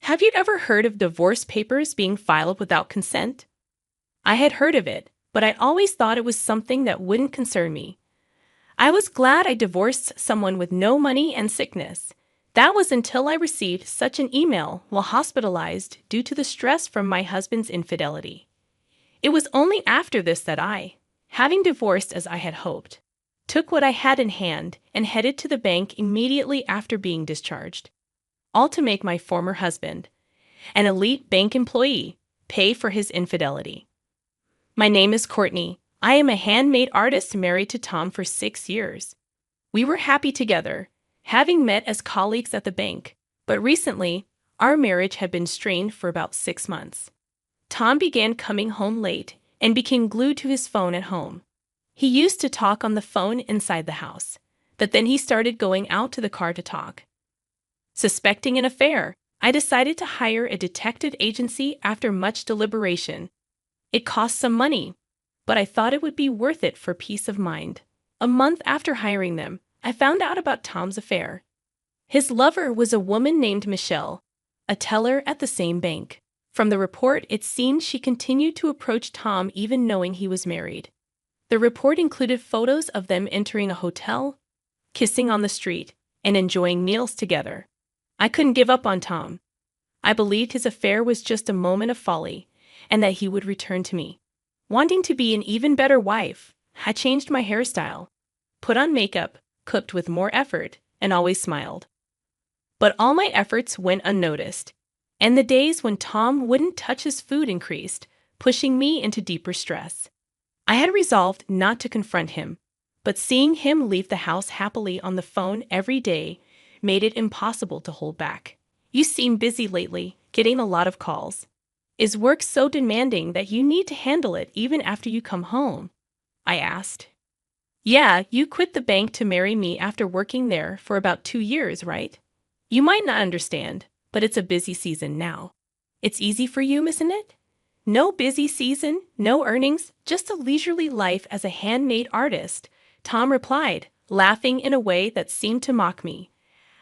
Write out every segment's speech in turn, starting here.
Have you ever heard of divorce papers being filed without consent? I had heard of it, but I always thought it was something that wouldn't concern me. I was glad I divorced someone with no money and sickness. That was until I received such an email while hospitalized due to the stress from my husband's infidelity. It was only after this that I, having divorced as I had hoped, took what I had in hand and headed to the bank immediately after being discharged, all to make my former husband, an elite bank employee, pay for his infidelity. My name is Courtney. I am a handmade artist married to Tom for 6 years. We were happy together, having met as colleagues at the bank, but recently, our marriage had been strained for about 6 months. Tom began coming home late and became glued to his phone at home. He used to talk on the phone inside the house, but then he started going out to the car to talk. Suspecting an affair, I decided to hire a detective agency after much deliberation. It cost some money, but I thought it would be worth it for peace of mind. A month after hiring them, I found out about Tom's affair. His lover was a woman named Michelle, a teller at the same bank. From the report, it seemed she continued to approach Tom even knowing he was married. The report included photos of them entering a hotel, kissing on the street, and enjoying meals together. I couldn't give up on Tom. I believed his affair was just a moment of folly, and that he would return to me. Wanting to be an even better wife, I changed my hairstyle, put on makeup, cooked with more effort, and always smiled. But all my efforts went unnoticed, and the days when Tom wouldn't touch his food increased, pushing me into deeper stress. I had resolved not to confront him, but seeing him leave the house happily on the phone every day made it impossible to hold back. You seem busy lately, getting a lot of calls. Is work so demanding that you need to handle it even after you come home? I asked. Yeah, you quit the bank to marry me after working there for about 2 years, right? You might not understand, but it's a busy season now. It's easy for you, isn't it? No busy season, no earnings, just a leisurely life as a handmade artist, Tom replied, laughing in a way that seemed to mock me.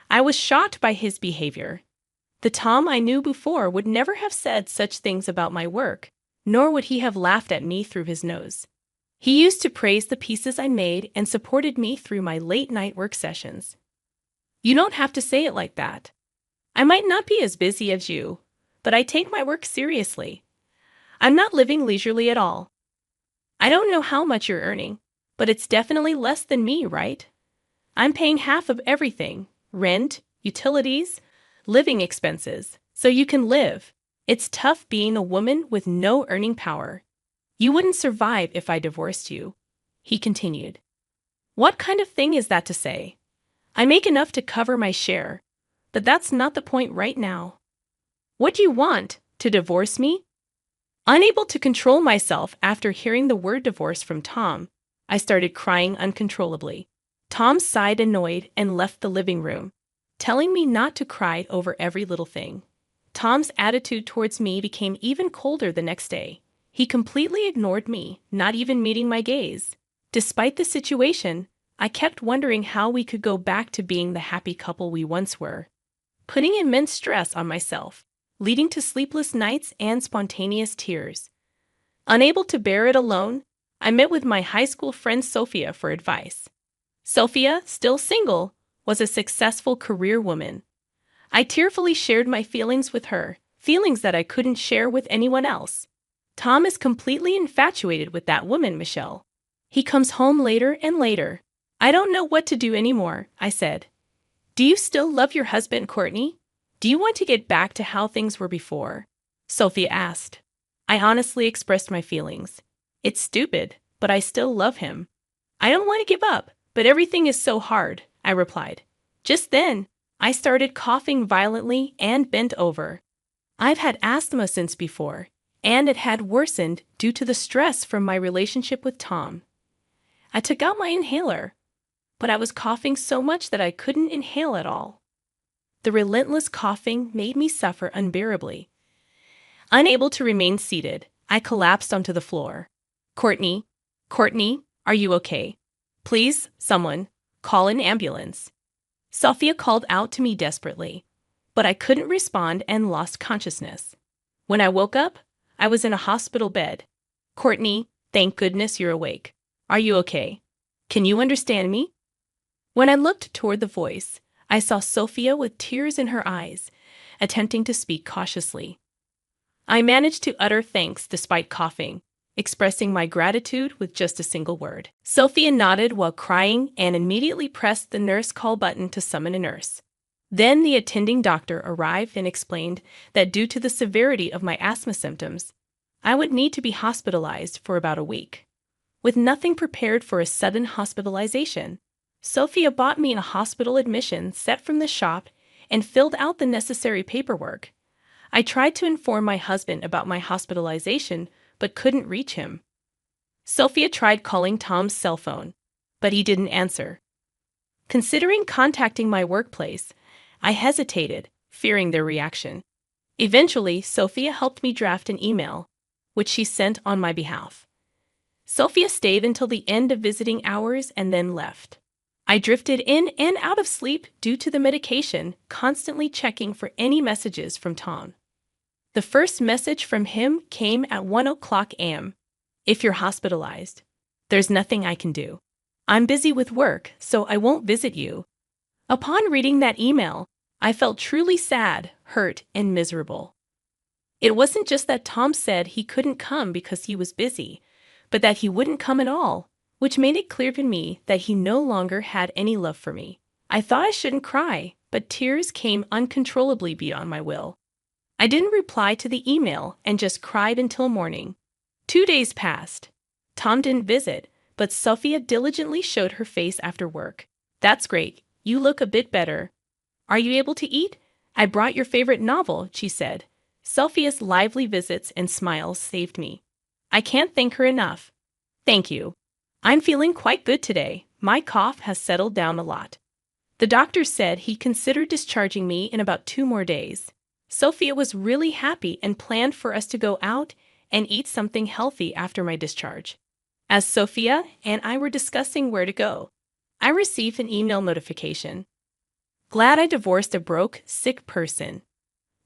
I was shocked by his behavior. The Tom I knew before would never have said such things about my work, nor would he have laughed at me through his nose. He used to praise the pieces I made and supported me through my late-night work sessions. You don't have to say it like that. I might not be as busy as you, but I take my work seriously. I'm not living leisurely at all. I don't know how much you're earning, but it's definitely less than me, right? I'm paying half of everything, rent, utilities, living expenses, so you can live. It's tough being a woman with no earning power. You wouldn't survive if I divorced you, he continued. What kind of thing is that to say? I make enough to cover my share, but that's not the point right now. What do you want, to divorce me? Unable to control myself after hearing the word divorce from Tom, I started crying uncontrollably. Tom sighed annoyed and left the living room, telling me not to cry over every little thing. Tom's attitude towards me became even colder the next day. He completely ignored me, not even meeting my gaze. Despite the situation, I kept wondering how we could go back to being the happy couple we once were, putting immense stress on myself, leading to sleepless nights and spontaneous tears. Unable to bear it alone, I met with my high school friend Sophia for advice. Sophia, still single, was a successful career woman. I tearfully shared my feelings with her, feelings that I couldn't share with anyone else. Tom is completely infatuated with that woman, Michelle. He comes home later and later. I don't know what to do anymore, I said. Do you still love your husband, Courtney? Do you want to get back to how things were before? Sophia asked. I honestly expressed my feelings. It's stupid, but I still love him. I don't want to give up, but everything is so hard, I replied. Just then, I started coughing violently and bent over. I've had asthma since before, and it had worsened due to the stress from my relationship with Tom. I took out my inhaler, but I was coughing so much that I couldn't inhale at all. The relentless coughing made me suffer unbearably. Unable to remain seated, I collapsed onto the floor. Courtney, are you okay? Please, someone, call an ambulance. Sophia called out to me desperately. but I couldn't respond and lost consciousness. When I woke up, I was in a hospital bed. Courtney, thank goodness you're awake. Are you okay? Can you understand me? When I looked toward the voice, I saw Sophia with tears in her eyes, attempting to speak cautiously. I managed to utter thanks despite coughing, expressing my gratitude with just a single word. Sophia nodded while crying and immediately pressed the nurse call button to summon a nurse. Then the attending doctor arrived and explained that due to the severity of my asthma symptoms, I would need to be hospitalized for about a week. With nothing prepared for a sudden hospitalization, Sophia bought me a hospital admission set from the shop and filled out the necessary paperwork. I tried to inform my husband about my hospitalization, but couldn't reach him. Sophia tried calling Tom's cell phone, but he didn't answer. Considering contacting my workplace, I hesitated, fearing their reaction. Eventually, Sophia helped me draft an email, which she sent on my behalf. Sophia stayed until the end of visiting hours and then left. I drifted in and out of sleep due to the medication, constantly checking for any messages from Tom. The first message from him came at 1:00 a.m. If you're hospitalized, there's nothing I can do. I'm busy with work, so I won't visit you. Upon reading that email, I felt truly sad, hurt, and miserable. It wasn't just that Tom said he couldn't come because he was busy, but that he wouldn't come at all, which made it clear to me that he no longer had any love for me. I thought I shouldn't cry, but tears came uncontrollably beyond my will. I didn't reply to the email and just cried until morning. 2 days passed. Tom didn't visit, but Sophia diligently showed her face after work. That's great. You look a bit better. Are you able to eat? I brought your favorite novel, she said. Sophia's lively visits and smiles saved me. I can't thank her enough. Thank you. I'm feeling quite good today. My cough has settled down a lot. The doctor said he'd consider discharging me in about 2 more days. Sophia was really happy and planned for us to go out and eat something healthy after my discharge. As Sophia and I were discussing where to go, I received an email notification. Glad I divorced a broke, sick person.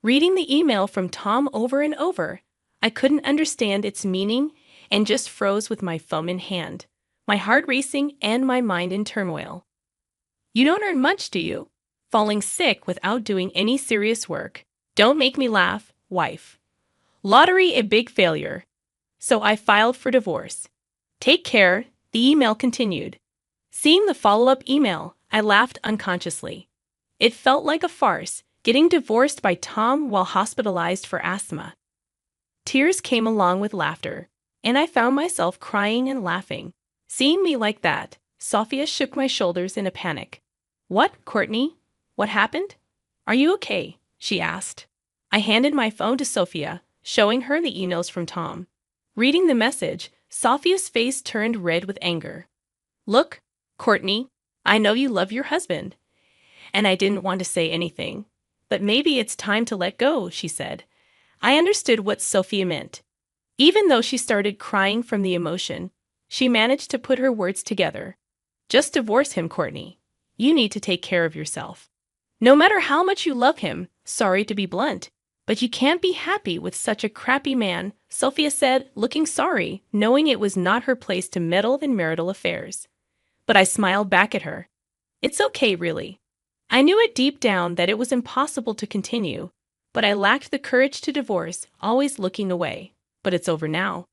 Reading the email from Tom over and over, I couldn't understand its meaning and just froze with my phone in hand, my heart racing and my mind in turmoil. You don't earn much, do you? Falling sick without doing any serious work. Don't make me laugh, wife. Lottery a big failure. So I filed for divorce. Take care, the email continued. Seeing the follow-up email, I laughed unconsciously. It felt like a farce, getting divorced by Tom while hospitalized for asthma. Tears came along with laughter, and I found myself crying and laughing. Seeing me like that, Sophia shook my shoulders in a panic. What, Courtney? What happened? Are you okay? She asked. I handed my phone to Sophia, showing her the emails from Tom. Reading the message, Sophia's face turned red with anger. Look, Courtney, I know you love your husband. And I didn't want to say anything. But maybe it's time to let go, she said. I understood what Sophia meant. Even though she started crying from the emotion, she managed to put her words together. Just divorce him, Courtney. You need to take care of yourself. No matter how much you love him, sorry to be blunt, but you can't be happy with such a crappy man, Sophia said, looking sorry, knowing it was not her place to meddle in marital affairs. But I smiled back at her. It's okay, really. I knew it deep down that it was impossible to continue, but I lacked the courage to divorce, always looking away. But it's over now.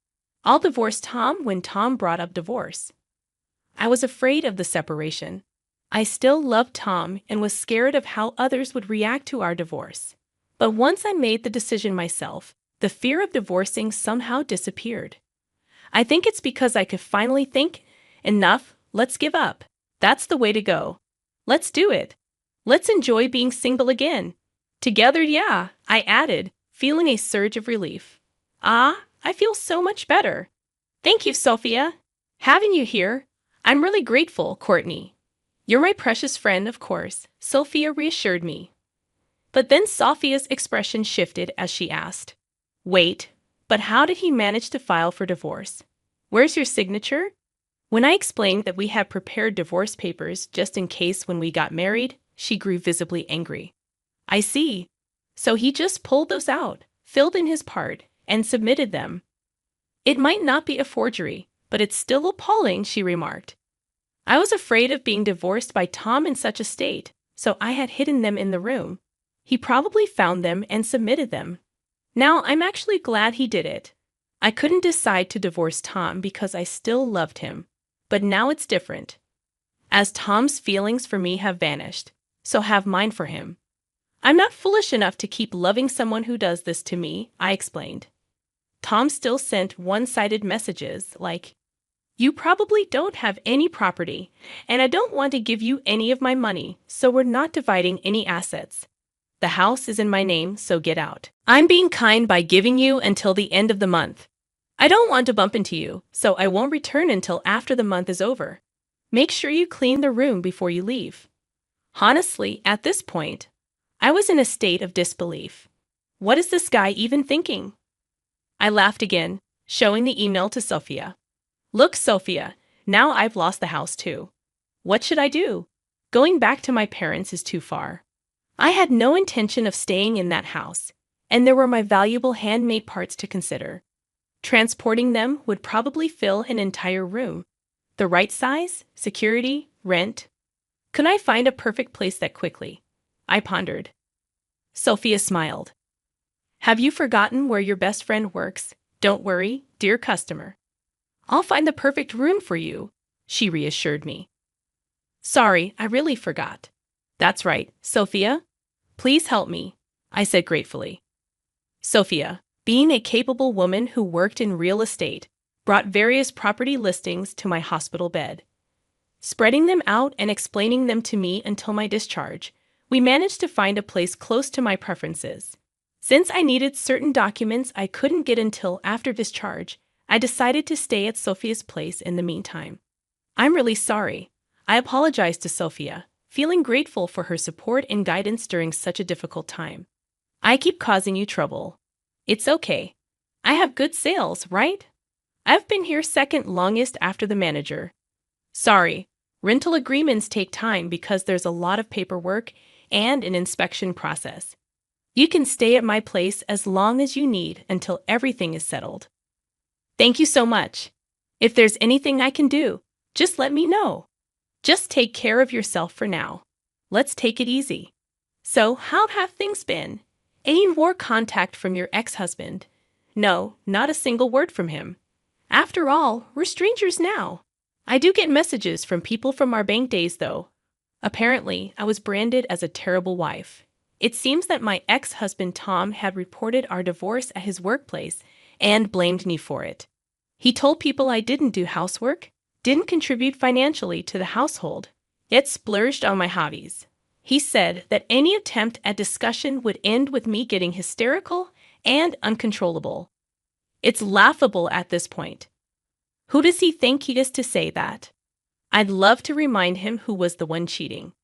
I'll divorce Tom when Tom brought up divorce. I was afraid of the separation. I still loved Tom and was scared of how others would react to our divorce. But once I made the decision myself, the fear of divorcing somehow disappeared. I think it's because I could finally think, enough, let's give up. That's the way to go. Let's do it. Let's enjoy being single again. Together, yeah, I added, feeling a surge of relief. Ah, I feel so much better. Thank you, Sophia. Having you here, I'm really grateful, Courtney. You're my precious friend, of course, Sophia reassured me. But then Sophia's expression shifted as she asked, Wait, but how did he manage to file for divorce? Where's your signature? When I explained that we had prepared divorce papers just in case when we got married, she grew visibly angry. I see. So he just pulled those out, filled in his part, and submitted them. It might not be a forgery, but it's still appalling, she remarked. I was afraid of being divorced by Tom in such a state, so I had hidden them in the room. He probably found them and submitted them. Now I'm actually glad he did it. I couldn't decide to divorce Tom because I still loved him. But now it's different. As Tom's feelings for me have vanished, so have mine for him. I'm not foolish enough to keep loving someone who does this to me, I explained. Tom still sent one-sided messages like, "You probably don't have any property, and I don't want to give you any of my money, so we're not dividing any assets. The house is in my name, so get out. I'm being kind by giving you until the end of the month. I don't want to bump into you, so I won't return until after the month is over. Make sure you clean the room before you leave." Honestly, at this point, I was in a state of disbelief. What is this guy even thinking? I laughed again, showing the email to Sophia. "Look, Sophia, now I've lost the house too. What should I do? Going back to my parents is too far. I had no intention of staying in that house, and there were my valuable handmade parts to consider. Transporting them would probably fill an entire room. The right size, security, rent. Could I find a perfect place that quickly?" I pondered. Sophia smiled. "Have you forgotten where your best friend works? Don't worry, dear customer. I'll find the perfect room for you," she reassured me. "Sorry, I really forgot." "That's right, Sophia. Please help me," I said gratefully. Sophia, being a capable woman who worked in real estate, brought various property listings to my hospital bed. Spreading them out and explaining them to me until my discharge, we managed to find a place close to my preferences. Since I needed certain documents I couldn't get until after discharge, I decided to stay at Sophia's place in the meantime. "I'm really sorry." I apologized to Sophia, feeling grateful for her support and guidance during such a difficult time. "I keep causing you trouble." "It's okay. I have good sales, right? I've been here second longest after the manager." "Sorry. Rental agreements take time because there's a lot of paperwork and an inspection process. You can stay at my place as long as you need until everything is settled." "Thank you so much. If there's anything I can do, just let me know. Just take care of yourself for now. Let's take it easy." "So, how have things been? Any more contact from your ex-husband?" "No, not a single word from him. After all, we're strangers now. I do get messages from people from our bank days, though. Apparently, I was branded as a terrible wife. It seems that my ex-husband Tom had reported our divorce at his workplace and blamed me for it. He told people I didn't do housework, didn't contribute financially to the household, yet splurged on my hobbies. He said that any attempt at discussion would end with me getting hysterical and uncontrollable. It's laughable at this point. Who does he think he is to say that? I'd love to remind him who was the one cheating.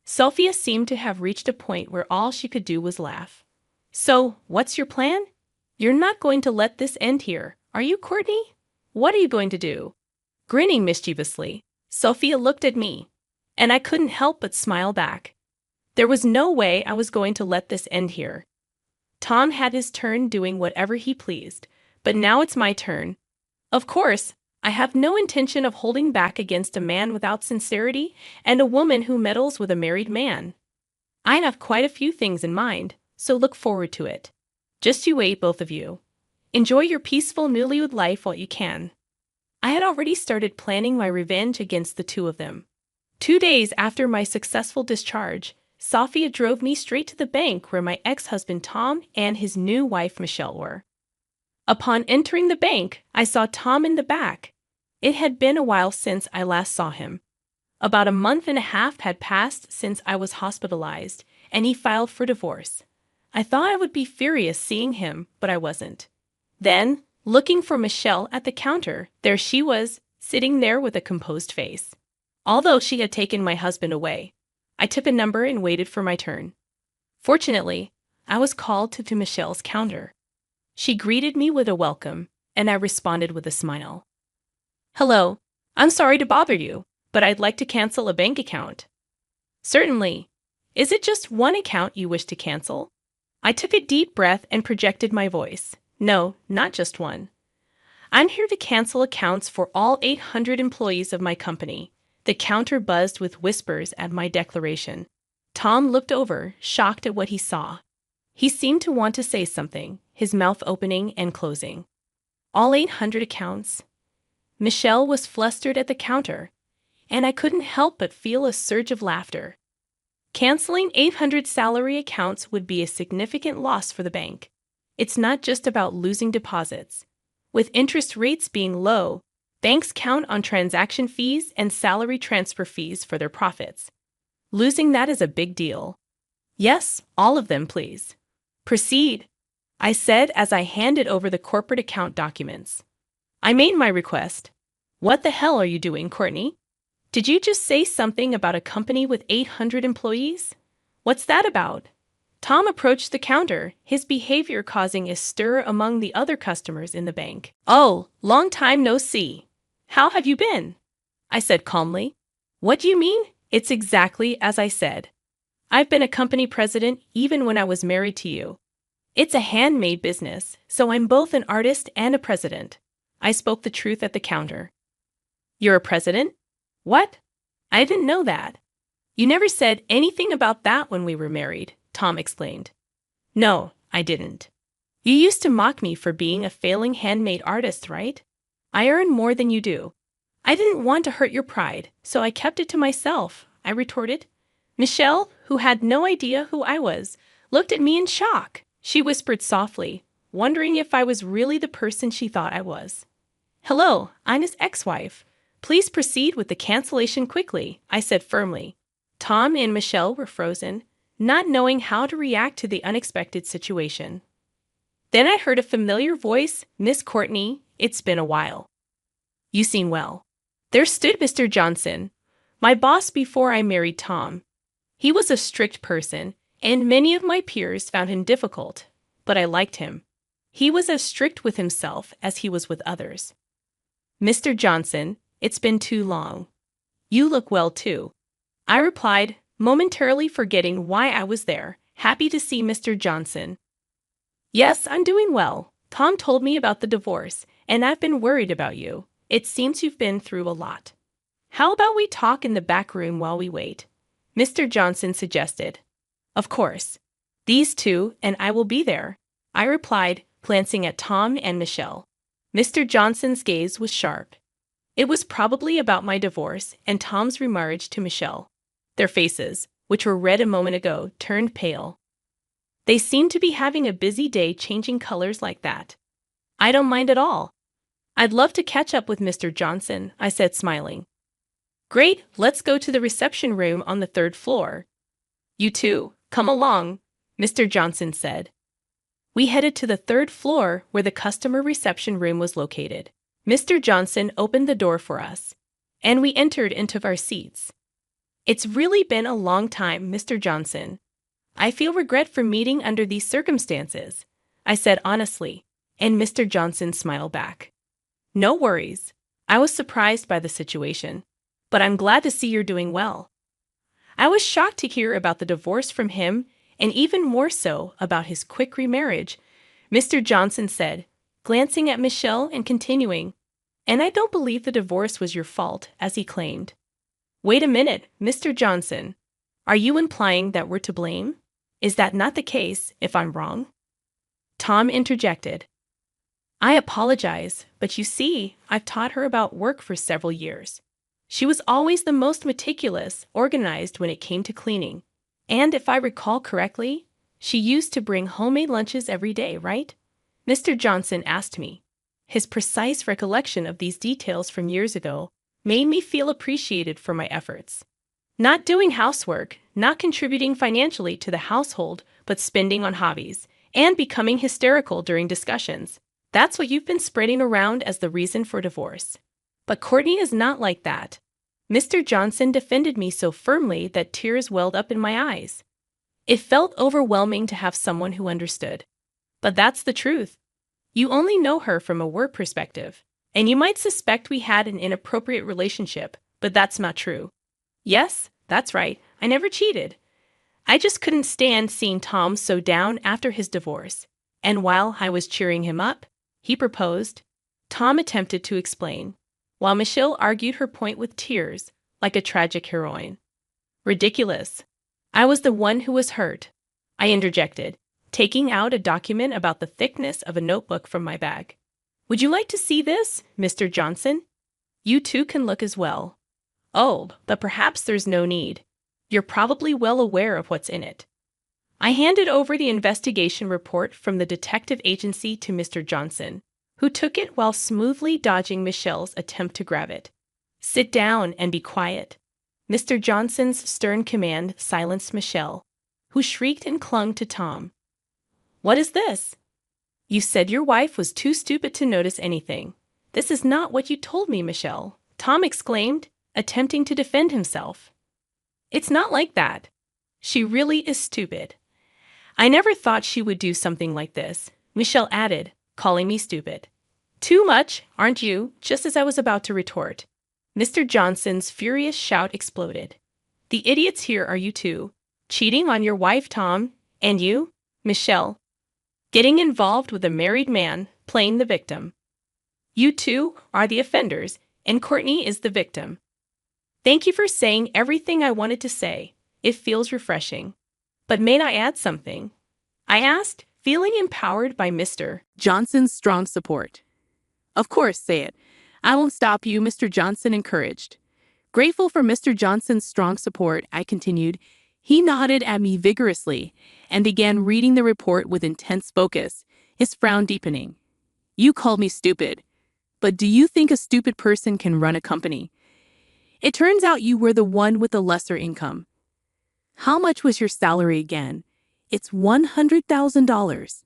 Sophia seemed to have reached a point where all she could do was laugh. "So, what's your plan? You're not going to let this end here, are you, Courtney? What are you going to do?" Grinning mischievously, Sophia looked at me, and I couldn't help but smile back. There was no way I was going to let this end here. Tom had his turn doing whatever he pleased, but now it's my turn. Of course, I have no intention of holding back against a man without sincerity and a woman who meddles with a married man. I have quite a few things in mind, so look forward to it. Just you wait, both of you. Enjoy your peaceful newlywed life while you can. I had already started planning my revenge against the two of them. 2 days after my successful discharge, Sophia drove me straight to the bank where my ex-husband Tom and his new wife Michelle were. Upon entering the bank, I saw Tom in the back. It had been a while since I last saw him. About a month and a half had passed since I was hospitalized, and he filed for divorce. I thought I would be furious seeing him, but I wasn't. Then, looking for Michelle at the counter, there she was, sitting there with a composed face. Although she had taken my husband away, I took a number and waited for my turn. Fortunately, I was called to Michelle's counter. She greeted me with a welcome, and I responded with a smile. "Hello, I'm sorry to bother you, but I'd like to cancel a bank account." "Certainly. Is it just one account you wish to cancel? I took a deep breath and projected my voice. No, not just one. I'm here to cancel accounts for all 800 employees of my company. The counter buzzed with whispers at my declaration. Tom looked over, shocked at what he saw. He seemed to want to say something, his mouth opening and closing. All 800 accounts? Michelle was flustered at the counter, and I couldn't help but feel a surge of laughter. Canceling 800 salary accounts would be a significant loss for the bank. It's not just about losing deposits. With interest rates being low, banks count on transaction fees and salary transfer fees for their profits. Losing that is a big deal. Yes, all of them, please. Proceed, I said as I handed over the corporate account documents. I made my request. What the hell are you doing, Courtney? Did you just say something about a company with 800 employees? What's that about? Tom approached the counter, his behavior causing a stir among the other customers in the bank. Oh, long time no see. How have you been? I said calmly. What do you mean? It's exactly as I said. I've been a company president even when I was married to you. It's a handmade business, so I'm both an artist and a president. I spoke the truth at the counter. You're a president? What? I didn't know that. You never said anything about that when we were married, Tom explained. No, I didn't. You used to mock me for being a failing handmade artist, right? I earn more than you do. I didn't want to hurt your pride, so I kept it to myself, I retorted. Michelle, who had no idea who I was, looked at me in shock. She whispered softly, wondering if I was really the person she thought I was. Hello, I'm his ex-wife. Please proceed with the cancellation quickly, I said firmly. Tom and Michelle were frozen, not knowing how to react to the unexpected situation. Then I heard a familiar voice, Miss Courtney, it's been a while. You seem well. There stood Mr. Johnson, my boss before I married Tom. He was a strict person, and many of my peers found him difficult, but I liked him. He was as strict with himself as he was with others. Mr. Johnson, it's been too long. You look well, too. I replied, momentarily forgetting why I was there, happy to see Mr. Johnson. Yes, I'm doing well. Tom told me about the divorce, and I've been worried about you. It seems you've been through a lot. How about we talk in the back room while we wait? Mr. Johnson suggested. Of course. These two and I will be there, I replied, glancing at Tom and Michelle. Mr. Johnson's gaze was sharp. It was probably about my divorce and Tom's remarriage to Michelle. Their faces, which were red a moment ago, turned pale. They seemed to be having a busy day changing colors like that. I don't mind at all. I'd love to catch up with Mr. Johnson, I said, smiling. Great, let's go to the reception room on the 3rd floor. You two, come along, Mr. Johnson said. We headed to the 3rd floor where the customer reception room was located. Mr. Johnson opened the door for us, and we entered into our seats. It's really been a long time, Mr. Johnson. I feel regret for meeting under these circumstances, I said honestly, and Mr. Johnson smiled back. No worries. I was surprised by the situation, but I'm glad to see you're doing well. I was shocked to hear about the divorce from him, and even more so about his quick remarriage, Mr. Johnson said, glancing at Michelle and continuing, and I don't believe the divorce was your fault, as he claimed. Wait a minute, Mr. Johnson. Are you implying that we're to blame? Is that not the case, if I'm wrong? Tom interjected. I apologize, but you see, I've taught her about work for several years. She was always the most meticulous, organized when it came to cleaning. And if I recall correctly, she used to bring homemade lunches every day, right? Mr. Johnson asked me. His precise recollection of these details from years ago made me feel appreciated for my efforts. Not doing housework, not contributing financially to the household, but spending on hobbies, and becoming hysterical during discussions. That's what you've been spreading around as the reason for divorce. But Courtney is not like that. Mr. Johnson defended me so firmly that tears welled up in my eyes. It felt overwhelming to have someone who understood. But that's the truth. You only know her from a work perspective, and you might suspect we had an inappropriate relationship, but that's not true. Yes, that's right, I never cheated. I just couldn't stand seeing Tom so down after his divorce. And while I was cheering him up, he proposed. Tom attempted to explain, while Michelle argued her point with tears, like a tragic heroine. Ridiculous. I was the one who was hurt. I interjected, taking out a document about the thickness of a notebook from my bag. Would you like to see this, Mr. Johnson? You too can look as well. Oh, but perhaps there's no need. You're probably well aware of what's in it. I handed over the investigation report from the detective agency to Mr. Johnson, who took it while smoothly dodging Michelle's attempt to grab it. Sit down and be quiet. Mr. Johnson's stern command silenced Michelle, who shrieked and clung to Tom. What is this? You said your wife was too stupid to notice anything. This is not what you told me, Michelle, Tom exclaimed, attempting to defend himself. It's not like that. She really is stupid. I never thought she would do something like this, Michelle added, calling me stupid. Too much, aren't you? Just as I was about to retort, Mr. Johnson's furious shout exploded. The idiots here are you two, cheating on your wife, Tom, and you, Michelle, getting involved with a married man, playing the victim. You two are the offenders, and Courtney is the victim. Thank you for saying everything I wanted to say. It feels refreshing. But may I add something? I asked, feeling empowered by Mr. Johnson's strong support. Of course, say it. I won't stop you, Mr. Johnson encouraged. Grateful for Mr. Johnson's strong support, I continued. He nodded at me vigorously and began reading the report with intense focus, his frown deepening. You called me stupid, but do you think a stupid person can run a company? It turns out you were the one with the lesser income. How much was your salary again? It's $100,000.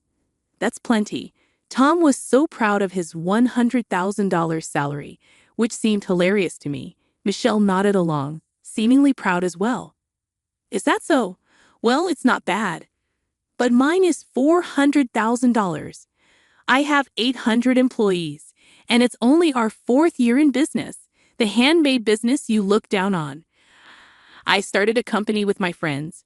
That's plenty. Tom was so proud of his $100,000 salary, which seemed hilarious to me. Michelle nodded along, seemingly proud as well. Is that so? Well, it's not bad. But mine is $400,000. I have 800 employees, and it's only our 4th year in business, the handmade business you look down on. I started a company with my friends.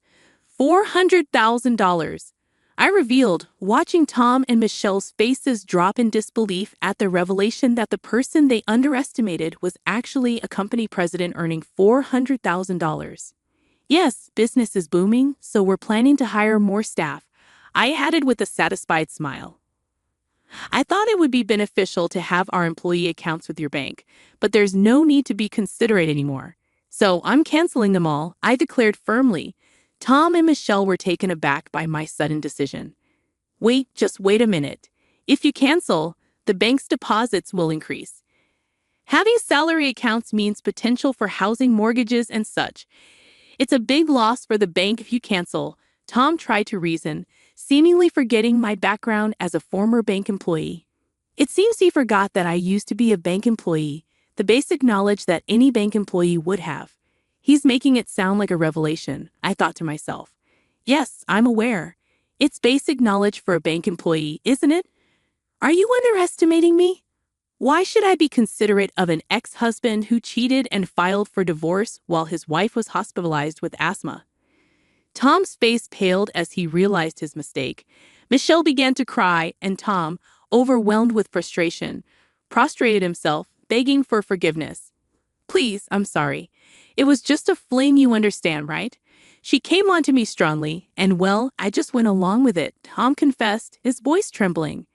$400,000. I revealed, watching Tom and Michelle's faces drop in disbelief at the revelation that the person they underestimated was actually a company president earning $400,000. Yes, business is booming, so we're planning to hire more staff, I added with a satisfied smile. I thought it would be beneficial to have our employee accounts with your bank, but there's no need to be considerate anymore. So I'm canceling them all, I declared firmly. Tom and Michelle were taken aback by my sudden decision. Just wait a minute. If you cancel, the bank's deposits will increase. Having salary accounts means potential for housing mortgages and such. It's a big loss for the bank if you cancel, Tom tried to reason, seemingly forgetting my background as a former bank employee. It seems he forgot that I used to be a bank employee, the basic knowledge that any bank employee would have. He's making it sound like a revelation, I thought to myself. Yes, I'm aware. It's basic knowledge for a bank employee, isn't it? Are you underestimating me? Why should I be considerate of an ex-husband who cheated and filed for divorce while his wife was hospitalized with asthma? Tom's face paled as he realized his mistake. Michelle began to cry, and Tom, overwhelmed with frustration, prostrated himself, begging for forgiveness. Please, I'm sorry. It was just a fling, you understand, right? She came on to me strongly, and well, I just went along with it, Tom confessed, his voice trembling.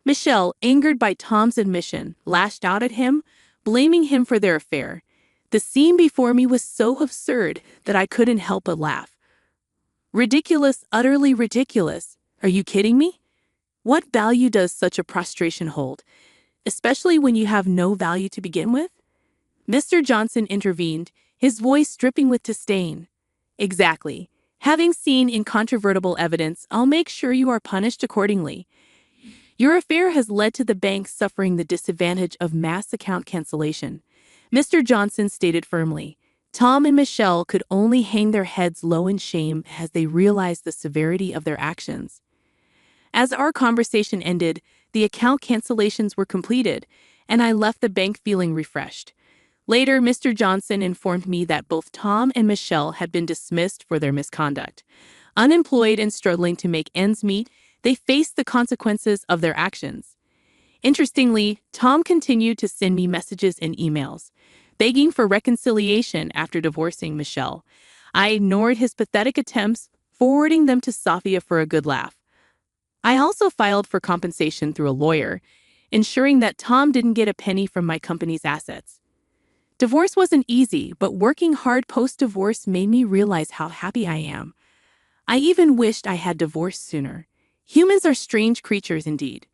Michelle, angered by Tom's admission, lashed out at him, blaming him for their affair. The scene before me was so absurd that I couldn't help but laugh. Ridiculous, utterly ridiculous. Are you kidding me? What value does such a prostration hold, especially when you have no value to begin with? Mr. Johnson intervened, his voice dripping with disdain. Exactly. Having seen incontrovertible evidence, I'll make sure you are punished accordingly. Your affair has led to the bank suffering the disadvantage of mass account cancellation, Mr. Johnson stated firmly. Tom and Michelle could only hang their heads low in shame as they realized the severity of their actions. As our conversation ended, the account cancellations were completed, and I left the bank feeling refreshed. Later, Mr. Johnson informed me that both Tom and Michelle had been dismissed for their misconduct. Unemployed and struggling to make ends meet, they faced the consequences of their actions. Interestingly, Tom continued to send me messages and emails, begging for reconciliation after divorcing Michelle. I ignored his pathetic attempts, forwarding them to Safia for a good laugh. I also filed for compensation through a lawyer, ensuring that Tom didn't get a penny from my company's assets. Divorce wasn't easy, but working hard post-divorce made me realize how happy I am. I even wished I had divorced sooner. Humans are strange creatures indeed.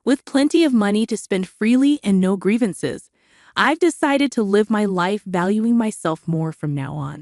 With plenty of money to spend freely and no grievances, I've decided to live my life valuing myself more from now on.